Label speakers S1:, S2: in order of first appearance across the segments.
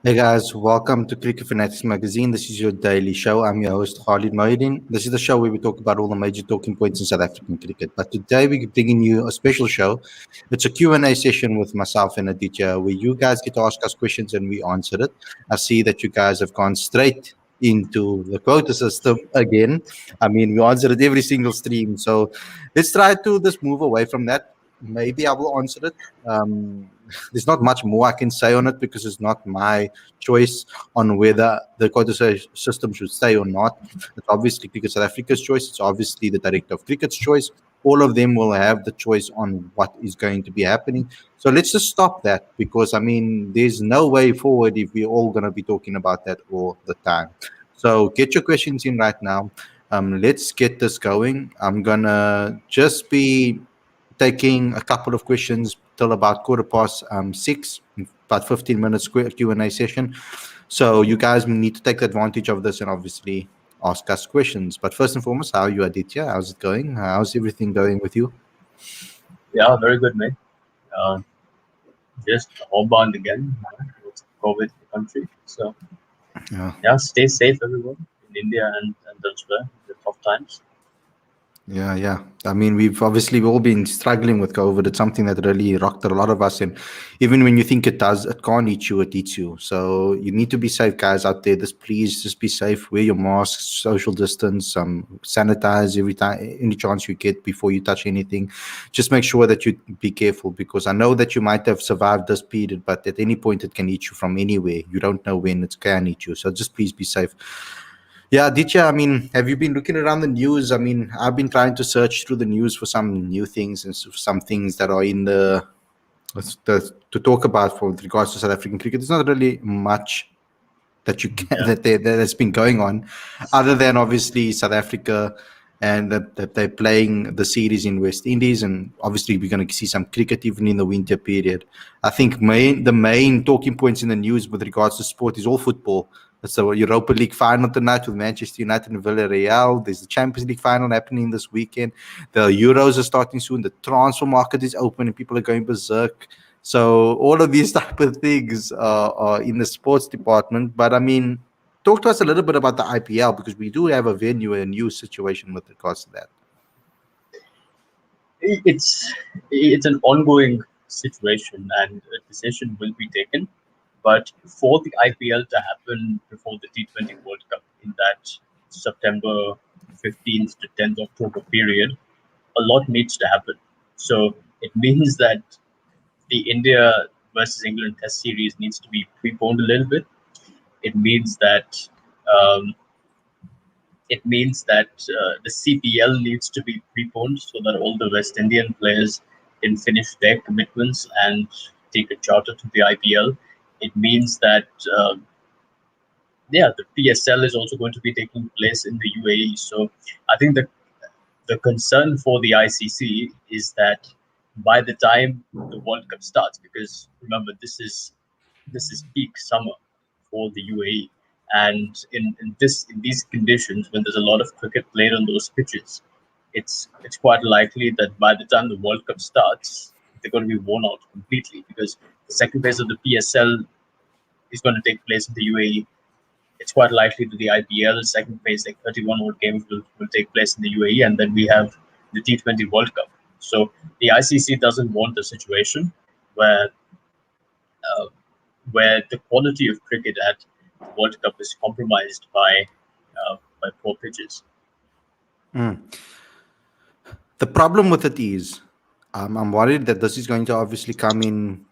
S1: Hey guys, welcome to Cricket Fanatics Magazine. This is your daily show. I'm your host Khalid Moeddin. This is the show where we talk about all the major talking points in South African cricket. But today we're bringing you a special show. It's a Q&A session with myself and Aditya where you guys get to ask us questions and we answer it. I see that you guys have gone straight into the quota system again. I mean, we answered it every single stream. So let's try to just move away from that. Maybe I will answer it. There's not much more I can say on it because it's not my choice on whether the quota system should stay or not. It's obviously Cricket South Africa's choice. It's obviously the Director of Cricket's choice. All of them will have the choice on what is going to be happening. So let's just stop that because, I mean, there's no way forward if we're all going to be talking about that all the time. So get your questions in right now. Let's get this going. I'm going to just be taking a couple of questions till about quarter past 6, about 15 minutes Q&A session. So you guys need to take advantage of this and obviously ask us questions. But first and foremost, how are you, Aditya? How's it going? How's everything going with you?
S2: Yeah, very good, mate. Uh, just homebound again with COVID in the country. So, yeah, stay safe, everyone, in India and elsewhere. The tough times.
S1: Yeah. I mean, we've all been struggling with COVID. It's something that really rocked a lot of us. And even when you think it does, it can't eat you, it eats you. So you need to be safe, guys, out there. Please just be safe. Wear your masks, social distance, sanitize every time, any chance you get before you touch anything. Just make sure that you be careful because I know that you might have survived this period, but at any point it can eat you from anywhere. You don't know when it can eat you. So just please be safe. Yeah, Aditya, I mean, have you been looking around the news? I mean, I've been trying to search through the news for some new things and some things that are in to talk about for with regards to South African cricket. There's not really much that you can that's been going on, other than obviously South Africa and that they're playing the series in West Indies, and obviously we're going to see some cricket even in the winter period. I think the main talking points in the news with regards to sport is all football. It's the Europa League final tonight with Manchester United and Villarreal. There's the Champions League final happening this weekend. The Euros are starting soon. The transfer market is open and people are going berserk. So all of these type of things are in the sports department. But I mean, talk to us a little bit about the IPL because we do have a new situation with regards to that.
S2: It's an ongoing situation, and a decision will be taken. But for the IPL to happen before the T20 World Cup in that September 15th to 10th October period, a lot needs to happen. So it means that the India versus England Test series needs to be preponed a little bit. It means that um, the CPL needs to be preponed so that all the West Indian players can finish their commitments and take a charter to the IPL. It means that the PSL is also going to be taking place in the UAE. So I think the concern for the ICC is that by the time the World Cup starts, because remember this is peak summer for the UAE, and in these conditions, when there's a lot of cricket played on those pitches, it's quite likely that by the time the World Cup starts, they're going to be worn out completely because the second phase of the PSL is going to take place in the UAE. It's quite likely that the IPL second phase, like 31 odd games, will take place in the UAE, and then we have the T20 World Cup. So the ICC doesn't want a situation where uh, the quality of cricket at the World Cup is compromised by poor pitches.
S1: The problem with it is, I'm worried that this is going to obviously come in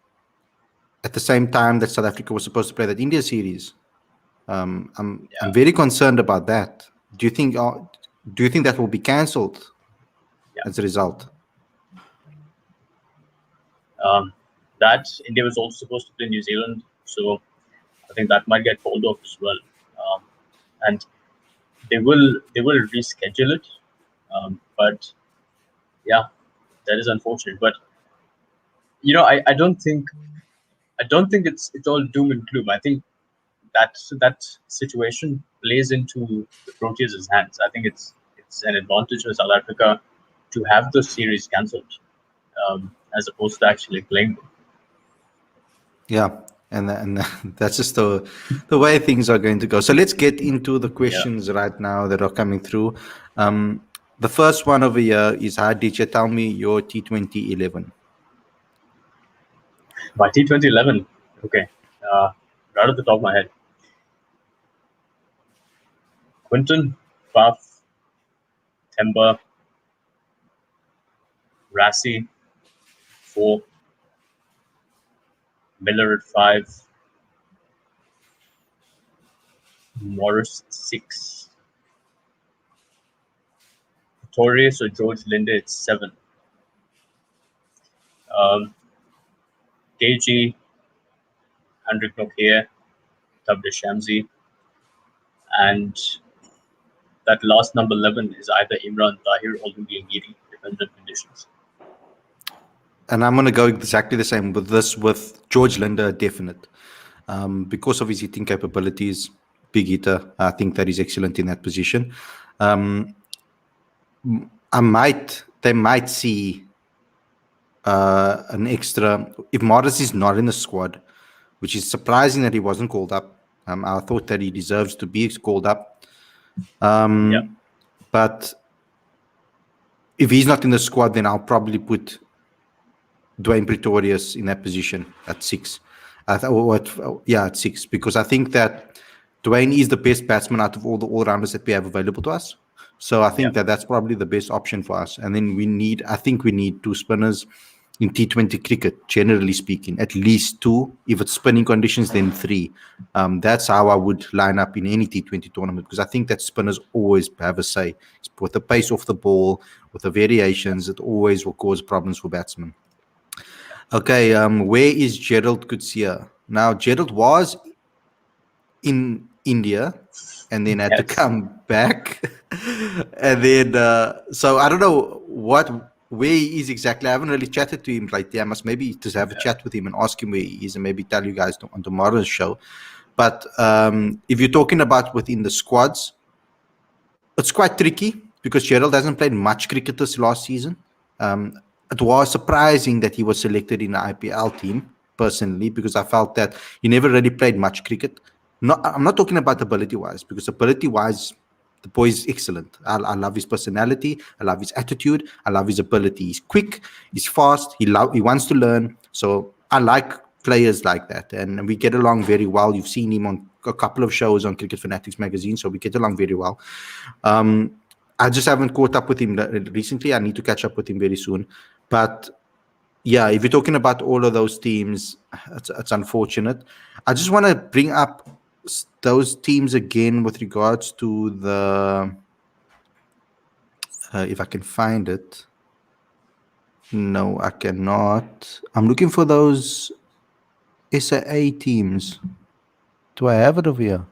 S1: at the same time that South Africa was supposed to play that India series. I'm very concerned about that. Do you think that will be cancelled as a result?
S2: That India was also supposed to play New Zealand, so I think that might get called off as well. And they will reschedule it, but yeah, that is unfortunate. But I don't think it's all doom and gloom. I think that situation plays into the Proteas' hands. I think it's an advantage for South Africa to have those series cancelled, as opposed to actually playing them.
S1: Yeah, and that's just the way things are going to go. So let's get into the
S2: Yeah.
S1: questions right now that are coming through. The first one over here is, hi DJ, tell me your T20 11.
S2: My T2011. Okay. Uh, right at the top of my head. Quinton, Buff, Temba, Rassi, 4, Miller at 5, Morris at 6, Pretorius or George Linde at 7, um, KG, Hendrik Nokia, Tabde Shamsi, and that last number 11 is either Imran Tahir or Lungi Ngiri, depends on conditions.
S1: And I'm going to go exactly the same with this, with George Linder, definite. Because of his hitting capabilities, big hitter, I think that he's excellent in that position. They might see an extra, if Morris is not in the squad, which is surprising that he wasn't called up. I thought that he deserves to be called up.
S2: Yeah.
S1: But if he's not in the squad, then I'll probably put Dwayne Pretorius in that position at 6. At 6, because I think that Dwayne is the best batsman out of all the all-rounders that we have available to us. So I think that that's probably the best option for us. And then we need 2 spinners in T20 cricket, generally speaking, at least 2. If it's spinning conditions, then 3. That's how I would line up in any T20 tournament, because I think that spinners always have a say. With the pace off the ball, with the variations, it always will cause problems for batsmen. Okay, where is Gerald Coetzee? Now, Gerald was in India and then had to come back. And then, so I don't know where he is exactly. I haven't really chatted to him lately. I must maybe just have a chat with him and ask him where he is and maybe tell you guys on tomorrow's show. But if you're talking about within the squads, it's quite tricky because Gerald hasn't played much cricket this last season. It was surprising that he was selected in the IPL team, personally, because I felt that he never really played much cricket. I'm not talking about ability-wise, because ability-wise, the boy is excellent. I love his personality. I love his attitude. I love his ability. He's quick. He's fast. He wants to learn. So I like players like that, and we get along very well. You've seen him on a couple of shows on Cricket Fanatics magazine, so we get along very well. I just haven't caught up with him recently. I need to catch up with him very soon. But yeah, if you're talking about all of those teams, it's unfortunate. I just want to bring up those teams again with regards to the, if I can find it. No, I cannot. I'm looking for those SAA teams. Do I have it over here?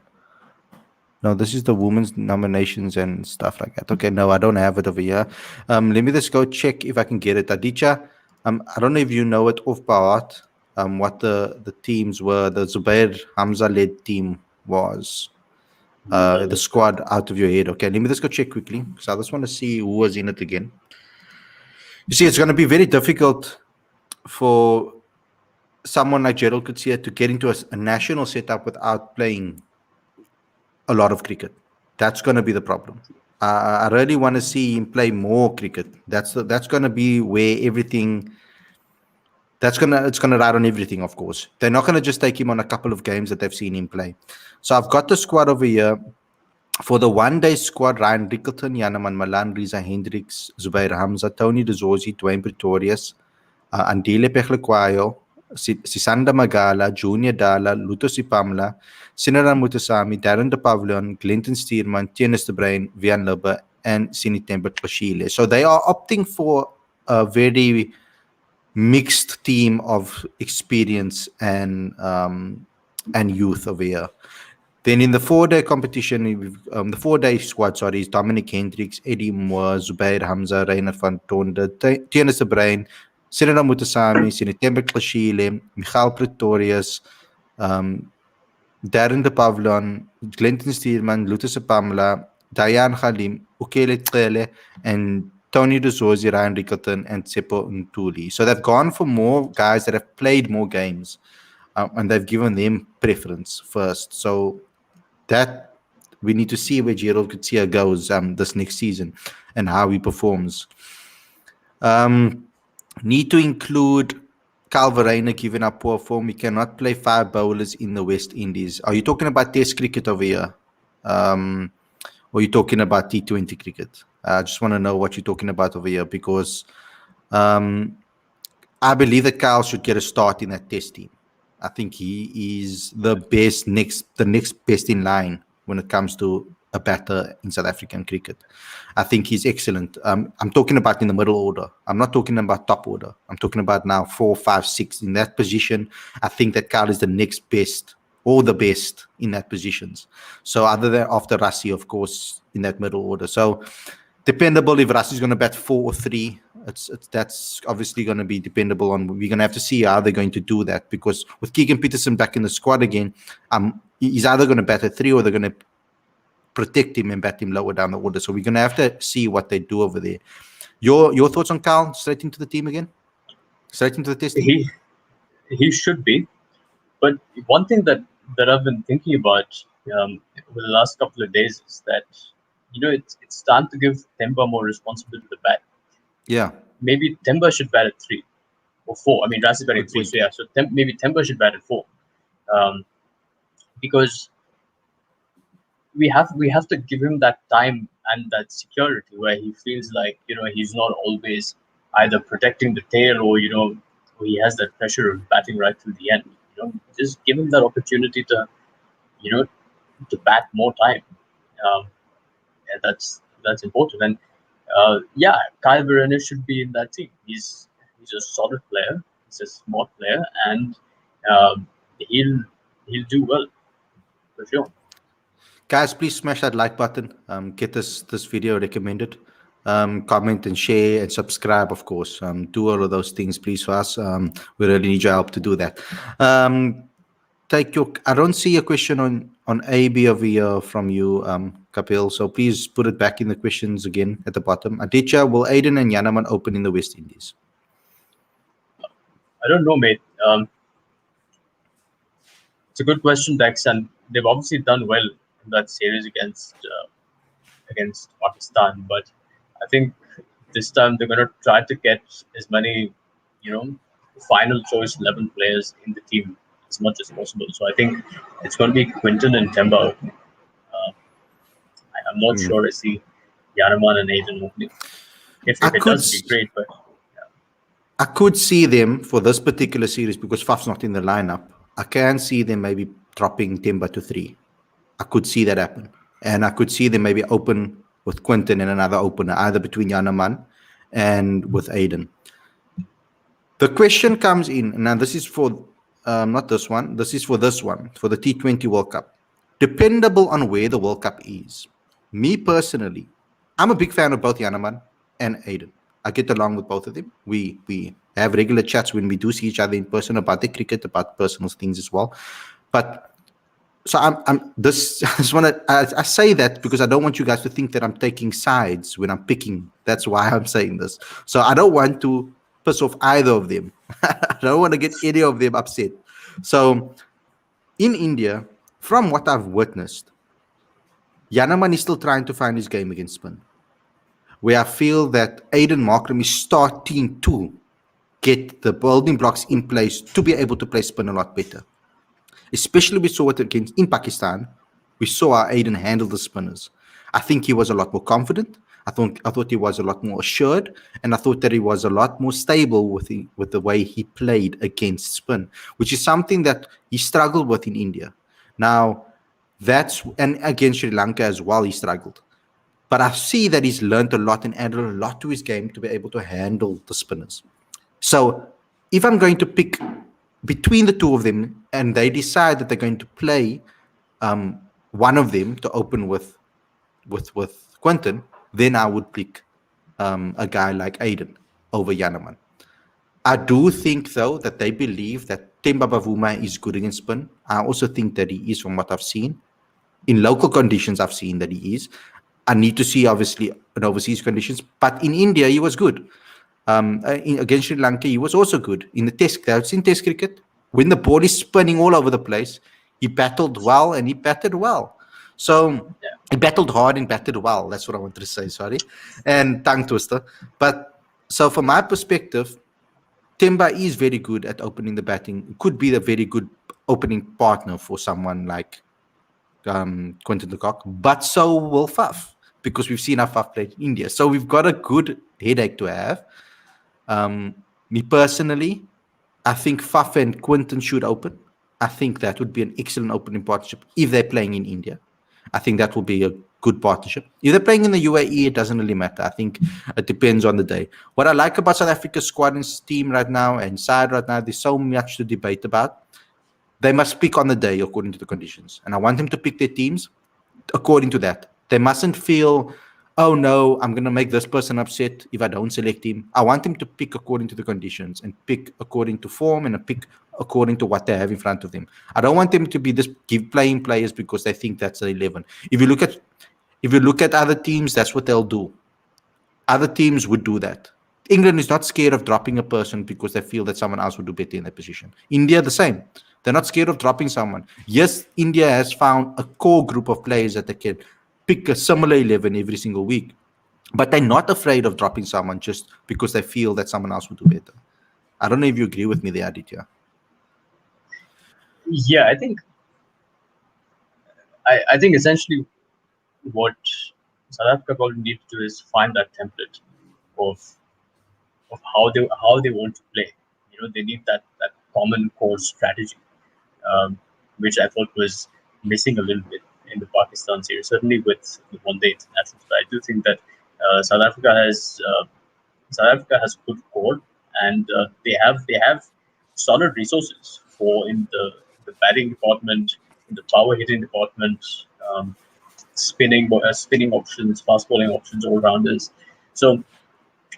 S1: No, this is the women's nominations and stuff like that. Okay, no, I don't have it over here. Let me just go check if I can get it. Aditya, I don't know if you know it off by heart, what the teams were. The Zubair Hamza-led team was. The squad out of your head. Okay, let me just go check quickly, because I just want to see who was in it again. You see, it's going to be very difficult for someone like Gerald Coetzee to get into a national setup without playing a lot of cricket. That's going to be the problem. I really want to see him play more cricket. That's going to be where everything. It's going to ride on everything. Of course, they're not going to just take him on a couple of games that they've seen him play. So I've got the squad over here. For the one-day squad, Ryan Rickelton, Yanaman Malan, Riza Hendricks, Zubair Hamza, Tony De Zorzi, Dwayne Pretorius, Andile Pechlekwayo, Sisanda Magala, Junior Dala, Luto Sipamla, Sinaran Mutasami, Darren de Pavlion, Glenton Steerman, Tienes de Bruin, Vian Lubbe, and Sinitembe Tlashile. So they are opting for a very mixed team of experience and youth over here. Then in the 4-day competition, the 4-day squad, is Dominic Hendricks, Eddie Moore, Zubair Hamza, Reiner van Tonde, Tienes de Bruin, Sinaran Mutasami, Sinitembe Tlashile, Michal Pretorius, Darren de Pavlon, Glenton Steerman, Lutus Pamela, Diane Halim, Ukele Tlele, and Tony De Zorzi, Ryan Rickelton, and Tsepo Ntuli. So they've gone for more guys that have played more games. and they've given them preference first. So that we need to see where Gerald Coetzee goes this next season and how he performs. Need to include Calvarena giving up poor form. We cannot play 5 bowlers in the West Indies. Are you talking about Test cricket over here? Or are you talking about T20 cricket? I just want to know what you're talking about over here, because I believe that Kyle should get a start in that Test team. I think he is the next best in line when it comes to a batter in South African cricket. I think he's excellent. I'm talking about in the middle order. I'm not talking about top order. I'm talking about now 4, 5, 6 in that position. I think that Kyle is the next best or the best in that positions. So other than after Rassie, of course, in that middle order. So dependable if Rassie's going to bat 4 or 3. That's obviously going to be dependable on. We're going to have to see how they're going to do that, because with Keegan Peterson back in the squad again, he's either going to bat at 3 or they're going to protect him and bat him lower down the order. So we're going to have to see what they do over there. Your thoughts on Kyle straight into the team again? Straight into the test team?
S2: He should be. But one thing that I've been thinking about over the last couple of days is that, it's time to give Temba more responsibility to the bat.
S1: Yeah.
S2: Maybe Temba should bat at 3 or 4. I mean, Rassie's batting 3, so yeah. So maybe Temba should bat at 4. Because we have to give him that time and that security where he feels like, he's not always either protecting the tail or, he has that pressure of batting right till the end. Just give him that opportunity to, to bat more time. And that's important. And Kyle Verena should be in that team. He's a solid player. He's a smart player, and he'll do well for sure.
S1: Guys, please smash that like button. Get this video recommended. Comment and share and subscribe, of course. Do all of those things, please, for us. We really need your help to do that. I don't see a question on AB over here from you, Kapil. So please put it back in the questions again at the bottom. Aditya, will Aiden and Yanaman open in the West Indies?
S2: I don't know, mate. It's a good question, Dex, and they've obviously done well in that series against Pakistan. But I think this time they're going to try to get as many, final choice 11 players in the team as much as possible. So I think it's going to be Quinton and Temba. I'm not sure I see Yanaman and Aiden opening. If it does, it'd be great. But
S1: I could see them for this particular series because Faf's not in the lineup. I can see them maybe dropping Temba to 3. I could see that happen. And I could see them maybe open with Quinton and another opener, either between Yanaman and with Aiden. The question comes in, now this is for, not this one, this is for this one, for the T20 World Cup. Dependable on where the World Cup is. Me personally, I'm a big fan of both Yanaman and Aiden. I get along with both of them. We have regular chats when we do see each other in person about the cricket, about personal things as well. But so I say that because I don't want you guys to think that I'm taking sides when I'm picking. That's why I'm saying this. So I don't want to piss off either of them. I don't want to get any of them upset. So in India, from what I've witnessed, Yanaman is still trying to find his game against spin, where I feel that Aiden Markram is starting to get the building blocks in place to be able to play spin a lot better. Especially we saw it against in Pakistan. We saw how Aiden handled the spinners. I think he was a lot more confident. I thought he was a lot more assured, and I thought that he was a lot more stable with the way he played against spin, which is something that he struggled with in India. Now, and against Sri Lanka as well, he struggled. But I see that he's learned a lot and added a lot to his game to be able to handle the spinners. So if I'm going to pick between the two of them and they decide that they're going to play one of them to open with Quinton, then I would pick a guy like Aiden over Yanaman. I do think, though, that they believe that Temba Bavuma is good against spin. I also think that he is, from what I've seen. In local conditions, I've seen that he is. I need to see, obviously, in overseas conditions. But in India, he was good. Against Sri Lanka, he was also good. In the test, I've seen test cricket. when the ball is spinning all over the place, he battled well and he batted well. So
S2: Yeah.
S1: he battled hard and batted well. That's what I wanted to say. Sorry, and tongue twister. But so from my perspective, Timba is very good at opening the batting. Could be a very good opening partner for someone like Quinton de Kock, but so will Faf, because we've seen how Faf played in India. So we've got a good headache to have. Me personally, I think Faf and Quinton should open. I think that would be an excellent opening partnership if they're playing in India. I think that will be a good partnership. If they're playing in the UAE, it doesn't really matter. I think it depends on the day. What I like about South Africa's squad and team right now and side right now, there's so much to debate about. They must pick on the day according to the conditions. And I want them to pick their teams according to that. They mustn't feel, oh no, I'm going to make this person upset if I don't select him. I want them to pick according to the conditions and pick according to form and pick according to what they have in front of them. I don't want them to be just playing players because they think that's the 11. If you look at other teams, that's what they'll do. Other teams would do that. England is not scared of dropping a person because they feel that someone else would do better in that position. India, the same. They're not scared of dropping someone. Yes, India has found a core group of players that they can pick a similar 11 every single week. But they're not afraid of dropping someone just because they feel that someone else would do better. I don't know if you agree with me there, Aditya.
S2: Yeah, I think essentially what South Africa probably needs to do is find that template of how they want to play. They need that common core strategy, um, which I thought was missing a little bit in the Pakistan series. Certainly with the one day internationals, but I do think that uh, South Africa has uh, South Africa has good core, and they have solid resources for in the batting department, in the power hitting department, um, spinning options, fast bowling options, all rounders. So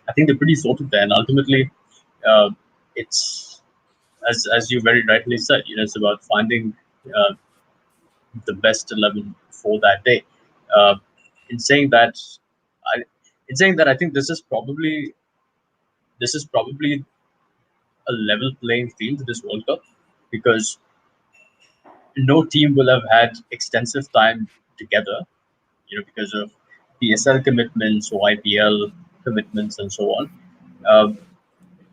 S2: I think they're pretty sorted there, and ultimately, uh, it's as you very rightly said, it's about finding uh, the best 11 for that day. Uh, in saying that, I in saying that I think this is probably a level playing field this World Cup, because no team will have had extensive time together, because of PSL commitments or IPL commitments and so on. Um,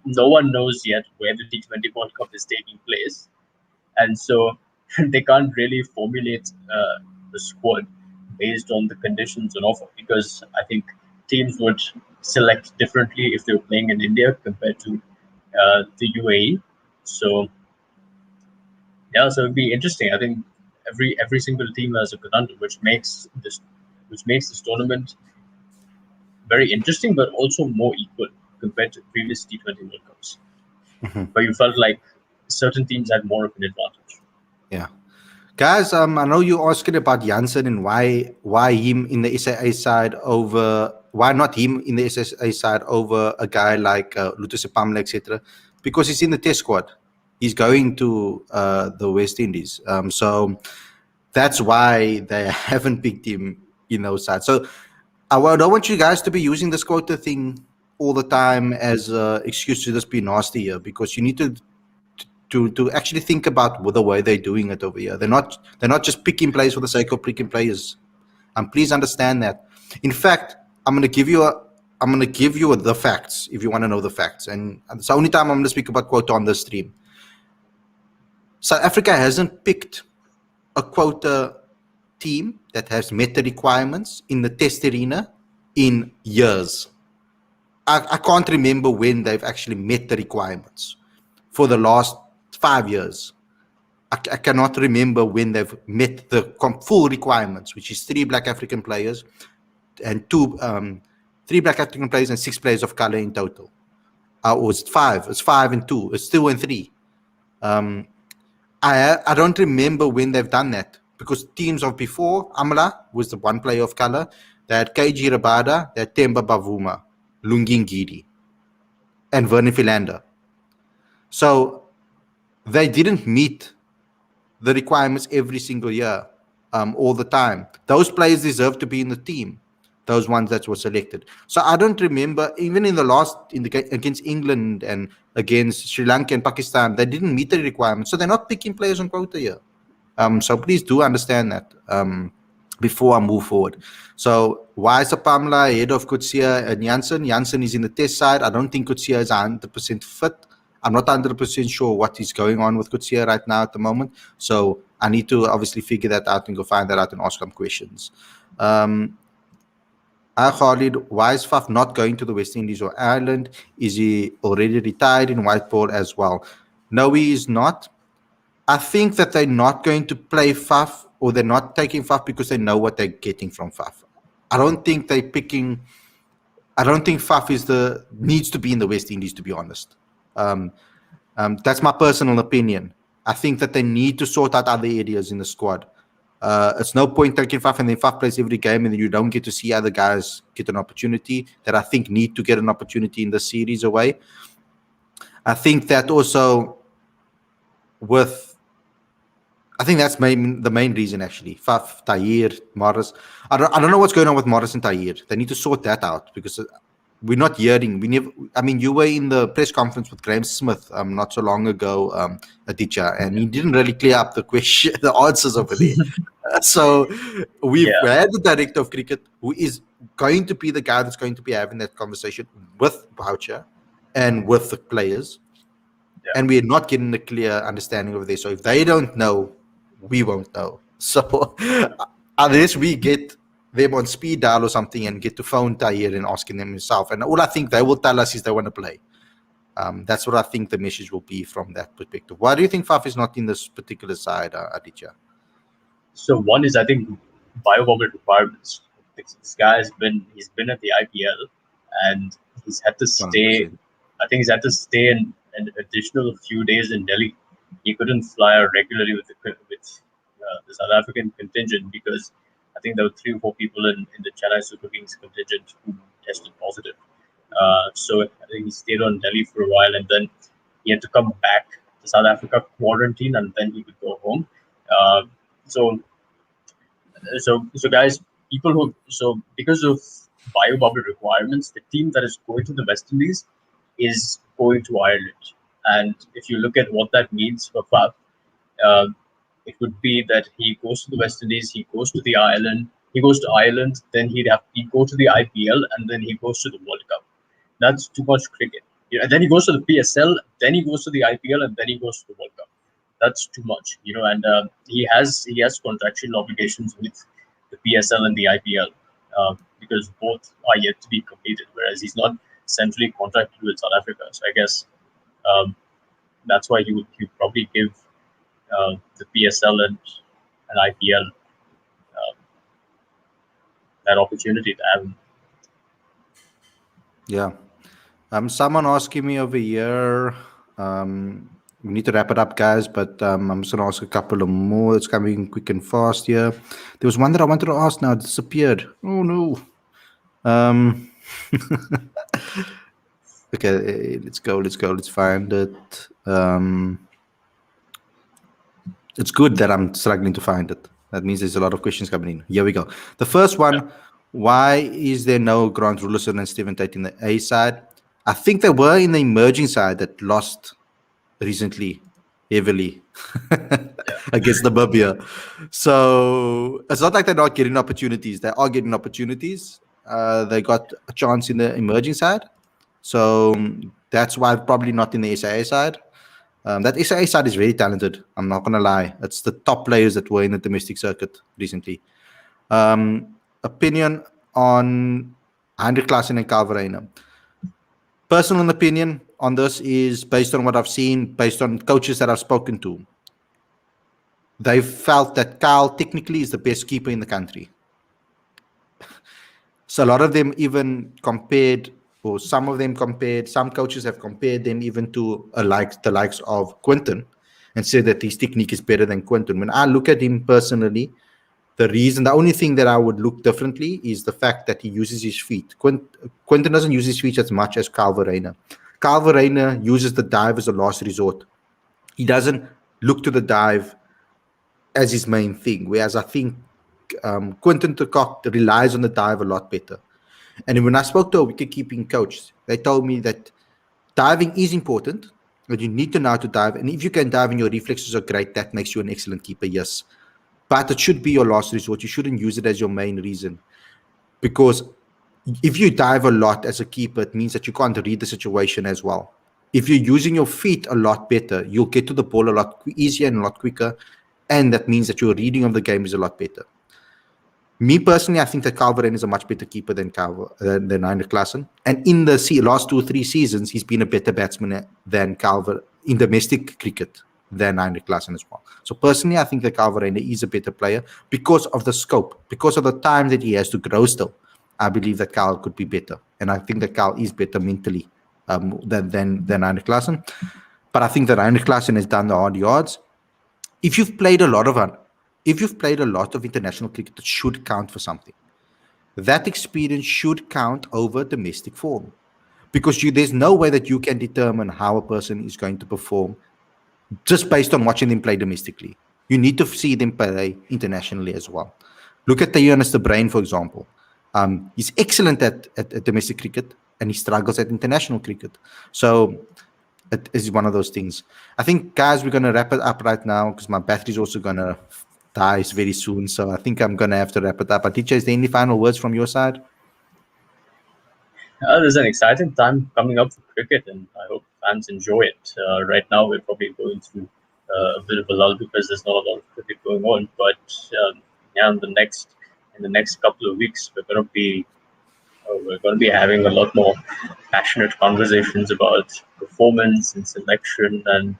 S2: no one knows yet where the T20 World Cup is taking place, and so they can't really formulate the squad based on the conditions on offer, because I think teams would select differently if they were playing in India compared to the UAE. So yeah, so it'd be interesting. I think every single team has a conundrum, which makes this tournament very interesting, but also more equal compared to previous T20 World Cups, where you felt like certain teams had more of an advantage.
S1: Yeah. Guys, I know you're asking about Janssen and why him in the SAA side over why not him in the SSA side over a guy like Lutus Pamela, etc. Because he's in the test squad. He's going to the West Indies. So that's why they haven't picked him in those sides. So I don't want you guys to be using this quota thing all the time as an excuse to just be nasty here, because you need to actually think about the way they're doing it over here. They're not just picking players for the sake of picking players. Please understand that. In fact, I'm gonna give you the facts if you want to know the facts, and it's the only time I'm gonna speak about quota on this stream. South Africa hasn't picked a quota team that has met the requirements in the test arena in years. I can't remember when they've actually met the requirements for the last 5 years. I cannot remember when they've met the full requirements, which is three Black African players and three Black African players and 6 players of color in total. Or it's five. It's 5 and 2. It's 2 and 3. I don't remember when they've done that, because teams of before, Amala was the one player of color. They had KG Rabada, they had Temba Bavuma, Lungingidi, and Vernon Philander. So they didn't meet the requirements every single year, all the time. Those players deserve to be in the team, those ones that were selected. So I don't remember, even in the last, against England and against Sri Lanka and Pakistan, they didn't meet the requirements. So they're not picking players on quota here. So please do understand that before I move forward. So why is Pamela ahead of Kutsia and Janssen? Janssen is in the test side. I don't think Kutsia is 100% fit. I'm not 100% sure what is going on with Kutsia right now at the moment. So I need to obviously figure that out and go find that out and ask some questions. Khalid, why is Faf not going to the West Indies or Ireland? Is he already retired in white ball as well? No, he is not. I think that they're not going to play Faf, or they're not taking Faf because they know what they're getting from Faf. I don't think they're picking. I don't think Faf needs to be in the West Indies, to be honest. That's my personal opinion. I think that they need to sort out other areas in the squad. It's no point taking Faf and then Faf plays every game and then you don't get to see other guys get an opportunity that I think need to get an opportunity in the series away. I think that also I think that's the main reason, actually. Faf, Tahir, Morris. I don't know what's going on with Morris and Tahir. They need to sort that out because we're not hearing. You were in the press conference with Graham Smith not so long ago, Aditya, and he didn't really clear up the question, the answers over there. So we've had the director of cricket who is going to be the guy that's going to be having that conversation with Boucher and with the players. Yeah. And we're not getting a clear understanding of this. So if they don't know, we won't know. So unless we get them on speed dial or something and get to phone Tahir and asking them himself, and all I think they will tell us is they want to play. That's what I think the message will be from that perspective. Why do you think Faf is not in this particular side, Aditya?
S2: So one is, I think, biobobble requirements. This guy he's been at the IPL and he's had to stay. 100%. I think he's had to stay in an additional few days in Delhi. He couldn't fly regularly with the South African contingent because I think there were 3 or 4 people in the Chennai Super Kings contingent who tested positive. So I think he stayed on Delhi for a while and then he had to come back to South Africa, quarantine, and then he could go home. So guys, because of biobubble requirements, the team that is going to the West Indies is going to Ireland. And if you look at what that means for Faf, it would be that he goes to the West Indies, he goes to Ireland, then he'd go to the IPL, and then he goes to the World Cup. That's too much cricket. And then he goes to the PSL, then he goes to the IPL, and then he goes to the World Cup. That's too much, and he has contractual obligations with the PSL and the IPL because both are yet to be completed, whereas he's not centrally contracted with South Africa. So I guess that's why he would probably give the PSL and IPL that opportunity to have him.
S1: Yeah. Someone asking me over here. We need to wrap it up, guys, but I'm just going to ask a couple of more. It's coming quick and fast here. There was one that I wanted to ask now. It disappeared. Oh, no. Okay, let's go. Let's find it. It's good that I'm struggling to find it. That means there's a lot of questions coming in. Here we go. The first one, why is there no Grant Rulerson and Stephen Tate in the A side? I think they were in the emerging side that lost recently heavily against Namibia. So it's not like they're not getting opportunities. They are getting opportunities. They got a chance in the emerging side. So that's why probably not in the SIA side. That SIA side is very talented. I'm not going to lie. It's the top players that were in the domestic circuit recently. Opinion on Heinrich Klaassen and Kyle Verreynne. Personal opinion on this is based on what I've seen, based on coaches that I've spoken to. They've felt that Kyle technically is the best keeper in the country. So a lot of them even compared, or some coaches have compared them even to the likes of Quinton and said that his technique is better than Quinton. When I look at him personally, the only thing that I would look differently is the fact that he uses his feet. Quinton doesn't use his feet as much as Kyle Verreynne. Kyle Verreynne uses the dive as a last resort. He doesn't look to the dive as his main thing, whereas I think Quinton de Kock relies on the dive a lot better. And when I spoke to a wicket-keeping coach, they told me that diving is important, but you need to know how to dive. And if you can dive and your reflexes are great, that makes you an excellent keeper, yes. But it should be your last resort. You shouldn't use it as your main reason. Because if you dive a lot as a keeper, it means that you can't read the situation as well. If you're using your feet a lot better, you'll get to the ball a lot easier and a lot quicker. And that means that your reading of the game is a lot better. Me personally, I think that Calveren is a much better keeper than Heinrich Klaassen. And in the last 2 or 3 seasons, he's been a better batsman than Calveren in domestic cricket than Heinrich Klaassen as well. So personally, I think that Calveren is a better player because of the scope, because of the time that he has to grow still. I believe that Cal could be better. And I think that Cal is better mentally than Heinrich Klaassen. But I think that Heinrich Klaassen has done the hard yards. If you've played a lot of international cricket, it should count for something. That experience should count over domestic form, because there's no way that you can determine how a person is going to perform just based on watching them play domestically. You need to see them play internationally as well. Look at Jonas de Bruin, for example. He's excellent at domestic cricket, and he struggles at international cricket. So it is one of those things. I think, guys, we're going to wrap it up right now because my battery's also going to die very soon. So I think I'm going to have to wrap it up. Aditya, is there any final words from your side?
S2: There's an exciting time coming up for cricket, and I hope fans enjoy it. Right now, we're probably going through a bit of a lull because there's not a lot of cricket going on. But in the next couple of weeks, we're going to be having a lot more passionate conversations about performance and selection and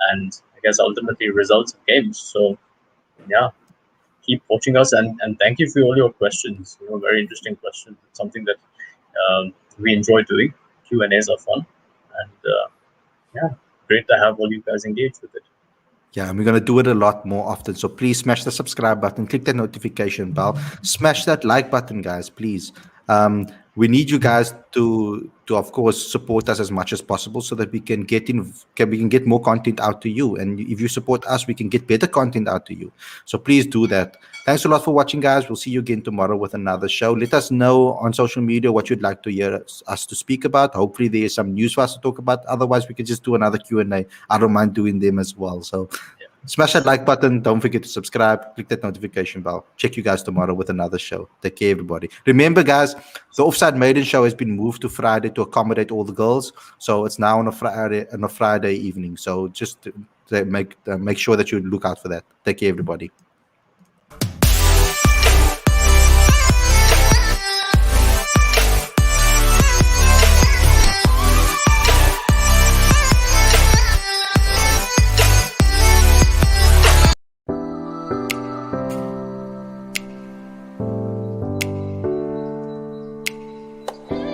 S2: I guess ultimately results of games. So yeah, keep watching us and thank you for all your questions. Very interesting questions. It's something that we enjoy doing. Q&As are fun, and great to have all you guys engaged with it.
S1: Yeah, and we're going to do it a lot more often. So please smash the subscribe button, click that notification bell, smash that like button, guys, please. We need you guys to of course support us as much as possible so that we can get more content out to you. And if you support us, we can get better content out to you. So please do that. Thanks a lot for watching, guys. We'll see you again tomorrow with another show. Let us know on social media what you'd like to hear us to speak about. Hopefully there is some news for us to talk about. Otherwise, we can just do another Q&A. I don't mind doing them as well. So smash that like button. Don't forget to subscribe. Click that notification bell. Check you guys tomorrow with another show. Take care, everybody. Remember, guys, the Offside Maiden show has been moved to Friday to accommodate all the girls. So it's now on a Friday evening. So just to make sure that you look out for that. Take care, everybody.